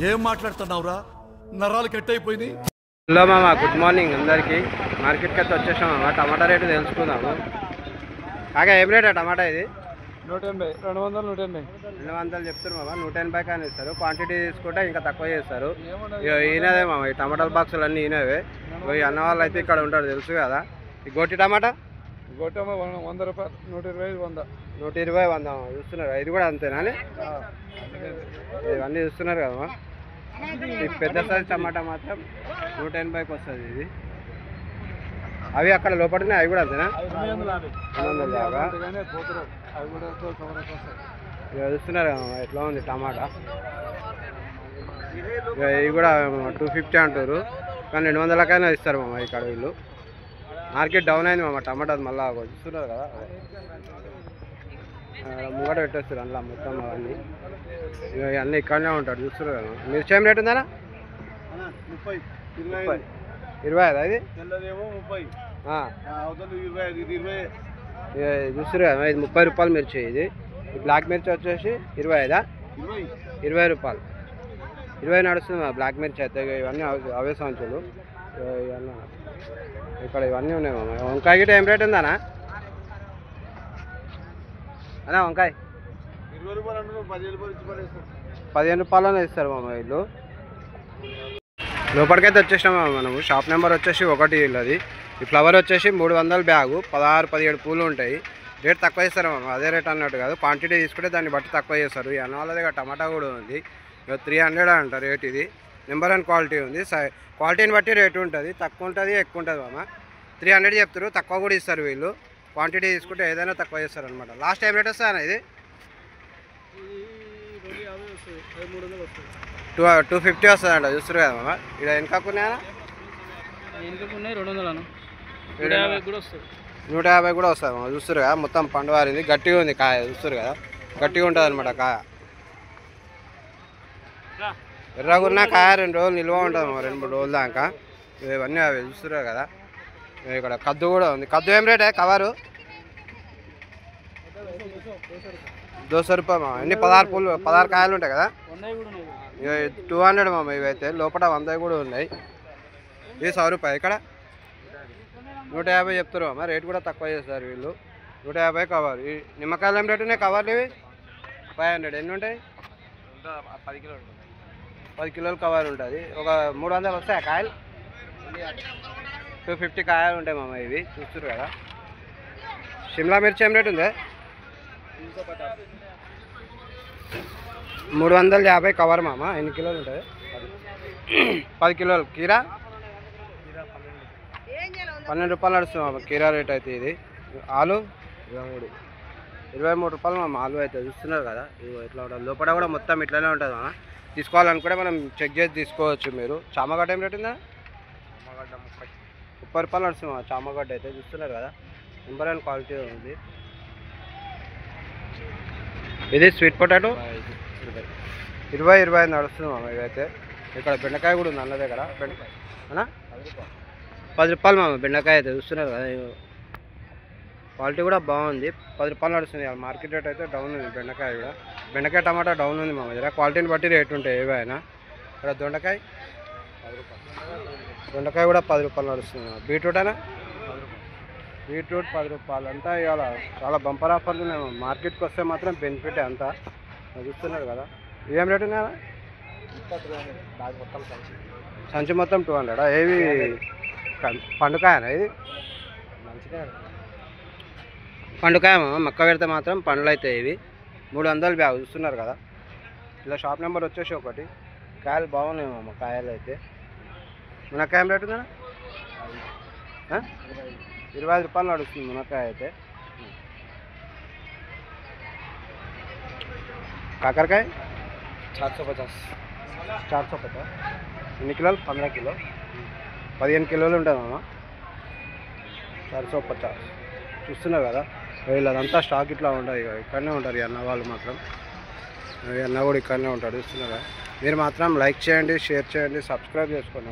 ఏం మాట్లాడుతున్నావురా? నరాలు కట్ అయిపోయింది. హలో మామ, గుడ్ మార్నింగ్ అందరికీ. మార్కెట్కి అయితే వచ్చేసాం మామ. టమాటా రేటు తెలుసుకుందాము. కాగా ఏం రేటా టమాటా? ఇది 180, 200, 180. 200 చెప్తారు మామ. 180 కానీ ఇస్తారు. క్వాంటిటీ తీసుకుంటే ఇంకా తక్కువ చేస్తారు. ఈయనదే మామ, ఈ టమాటాల బాక్సులు అన్నీ ఈయనవే. ఈ అన్న వాళ్ళు అయితే ఇక్కడ ఉంటారు, తెలుసు కదా. ఈ గోటి టమాటా గొట్టమ 100 రూపాయలు, 120, 100. 120, 100 చూస్తున్నారు. ఇది కూడా అంతేనా? ఇవన్నీ చూస్తున్నారు కదమ్మా. ఈ పెద్ద సైజ్ టమాటా మాత్రం 180కి వస్తుంది. ఇది అవి అక్కడ లోపడున్నాయి, అవి కూడా అంతేనా? 200 దాకా చూస్తున్నారు కదమ్మా. ఎట్లా ఉంది టమాటా? ఇవి కూడా 250 అంటారు, కానీ 200కైనా ఇస్తారు మామ ఇక్కడ వీళ్ళు. మార్కెట్ డౌన్ అయింది మామ. టమాటా మళ్ళీ చూస్తున్నారు కదా, ముంగట పెట్టేస్తారు అందులో మొత్తం. అవన్నీ అన్నీ ఇక్కడనే ఉంటాడు, చూస్తున్నారు కదా. మిర్చి ఏం రేట్ ఉందా? 20 అది చూస్తారు కదా. ఇది 30 రూపాయలు మిర్చి. ఇది బ్లాక్ మిర్చి వచ్చేసి 25, 20 రూపాయలు. 20 నడుస్తుంది బ్లాక్ మిర్చి అయితే. ఇవన్నీ అవే సంచులు ఇవన్నీ ఇక్కడ ఇవన్నీ ఉన్నాయి మామ. వంకాయ గిట్ట ఏం రేట్ ఉందానా అన్నా? వంకాయ 15 రూపాయలనే ఇస్తారు మామ వీళ్ళు. లోపలికైతే వచ్చేసినాం మనము. షాప్ నెంబర్ వచ్చేసి 1 వీళ్ళది. ఈ ఫ్లవర్ వచ్చేసి 300 బ్యాగు, 16, 17 పూలు ఉంటాయి. రేట్ తక్కువ ఇస్తారు మామ, అదే రేట్ అన్నట్టు కాదు. క్వాంటిటీ తీసుకుంటే దాన్ని బట్టి తక్కువ చేస్తారు. ఈ అన్న వాళ్ళ దగ్గర టమాటా కూడా ఉంది. 300 అంట రేట్. ఇది నెంబర్ 1 క్వాలిటీ ఉంది. క్వాలిటీని బట్టి రేటు ఉంటుంది, తక్కువ ఉంటుంది ఎక్కువ ఉంటుంది మామ. 300 చెప్తారు, తక్కువ కూడా ఇస్తారు వీళ్ళు. క్వాంటిటీ తీసుకుంటే ఏదైనా తక్కువ చేస్తారు అనమాట. లాస్ట్ టైం రేట్ వస్తుందా ఇది? 250 వస్తుందంట. చూస్తారు కదా మామ. ఇక్కడ వెనకాకున్నాయా? 250 కూడా వస్తుంది. 150 కూడా వస్తుంది మామ. చూస్తారు కదా, మొత్తం పండు వారింది, గట్టిగా ఉంది కాయ. చూస్తారు కదా, గట్టిగా ఉంటుంది అనమాట కాయ. ఎర్రగున్న కాయ 2 రోజులు నిల్వ ఉంటుంది మామ, 2-3 రోజుల దాకా. ఇవన్నీ అవి చూస్తారు కదా. ఇక్కడ కద్దు కూడా ఉంది. కద్దు ఏం రేటే కవరు? 200 రూపాయలు మామ. ఎన్ని 16 పూలు, 16 కాయలు ఉంటాయి కదా. 200 మామ. ఇవైతే లోపల 100 కూడా ఉన్నాయి. ఇది 100 రూపాయలు. ఇక్కడ 150 చెప్తారు మామ. రేటు కూడా తక్కువ చేస్తారు వీళ్ళు. 150 కవర్. ఈ నిమ్మకాయలు ఏం రేటు ఉన్నాయి కవర్లు? ఇవి 500. ఎన్ని ఉంటాయి? 10 కిలోలు. 10 కిలోలు కవర్ ఉంటుంది. ఒక 300 వస్తాయి కాయలు. 250 కాయలు ఉంటాయి మామ ఇవి. చూస్తారు కదా. షిమ్లా మిర్చి ఏం రేటు ఉంది? 350 కవర్ మామ. ఎన్ని కిలోలు ఉంటుంది? 10 కిలోలు. కీరా 12 రూపాయలు నడుస్తుంది మామ కీరా రేట్ అయితే. ఇది ఆలు 23 రూపాయలు మామ ఆలు అయితే. చూస్తున్నారు కదా ఇట్లా ఉంటుంది. లోపల కూడా మొత్తం ఇట్లానే ఉంటుంది మామ. తీసుకోవాలనుకుంటే మనం చెక్ చేసి తీసుకోవచ్చు మీరు. చామగడ్డ ఏం రేట్ ఉందా? 30 రూపాయలు నడుస్తుంది మామ చామగడ్డ అయితే. చూస్తున్నారు కదా, నెంబర్ 1 క్వాలిటీ ఉంది. ఇది స్వీట్ పొటాటో 20-25 నడుస్తుంది మామ ఇవైతే. ఇక్కడ బెండకాయ కూడా ఉంది అన్న దగ్గర. బెండకాయ అన్నా 10 రూపాయలు మామ బెండకాయ అయితే. చూస్తున్నారు కదా, క్వాలిటీ కూడా బాగుంది. 10 రూపాయలు నడుస్తుంది. మార్కెట్ రేట్ అయితే డౌన్ ఉంది. బెండకాయ కూడా, బెండకాయ టమాటా డౌన్ ఉంది మామ దగ్గర. క్వాలిటీని బట్టి రేట్ ఉంటాయి ఏవైనా. ఇక్కడ దొండకాయ 10 రూపాయలు. దొండకాయ కూడా 10 రూపాయలు నడుస్తుంది. బీట్రూట్ అయినా బీట్రూట్ 10 రూపాయలు. అంతా ఇవాళ చాలా బంపర్ ఆఫర్లు ఉన్నాయి. మార్కెట్కి వస్తే మాత్రం బెనిఫిట్ అంతా. చూస్తున్నారు కదా. ఏం రేటు ఉన్నాయా? సంచి మొత్తం 200. ఏవి పండుకాయనా? ఇది పండుకాయ మక్క పెడితే మాత్రం పండ్లు అవుతాయి. ఇవి 300 బ్యాగ్. చూస్తున్నారు కదా. ఇలా షాప్ నెంబర్ వచ్చేసి 1. కాయలు బాగున్నాయి మామ కాయలు అయితే. మునక్కాయ ఏం రేటు ఉందా? 25 రూపాయలు నడుస్తుంది మునక్కాయ అయితే. కాకరకాయ 450. ఎన్ని కిలోలు? 15 కిలో. 15 కిలోలు ఉంటుంది మామ. 450. చూస్తున్నారు కదా, వీళ్ళదంతా స్టాక్ ఇట్లా ఉంటుంది. ఇక్కడనే ఉంటారు ఈ అన్న వాళ్ళు మాత్రం. ఈ అన్న కూడా ఇక్కడనే ఉంటాడు. చూస్తున్నారు కదా. మీరు మాత్రం లైక్ చేయండి, షేర్ చేయండి, సబ్స్క్రైబ్ చేసుకోండి.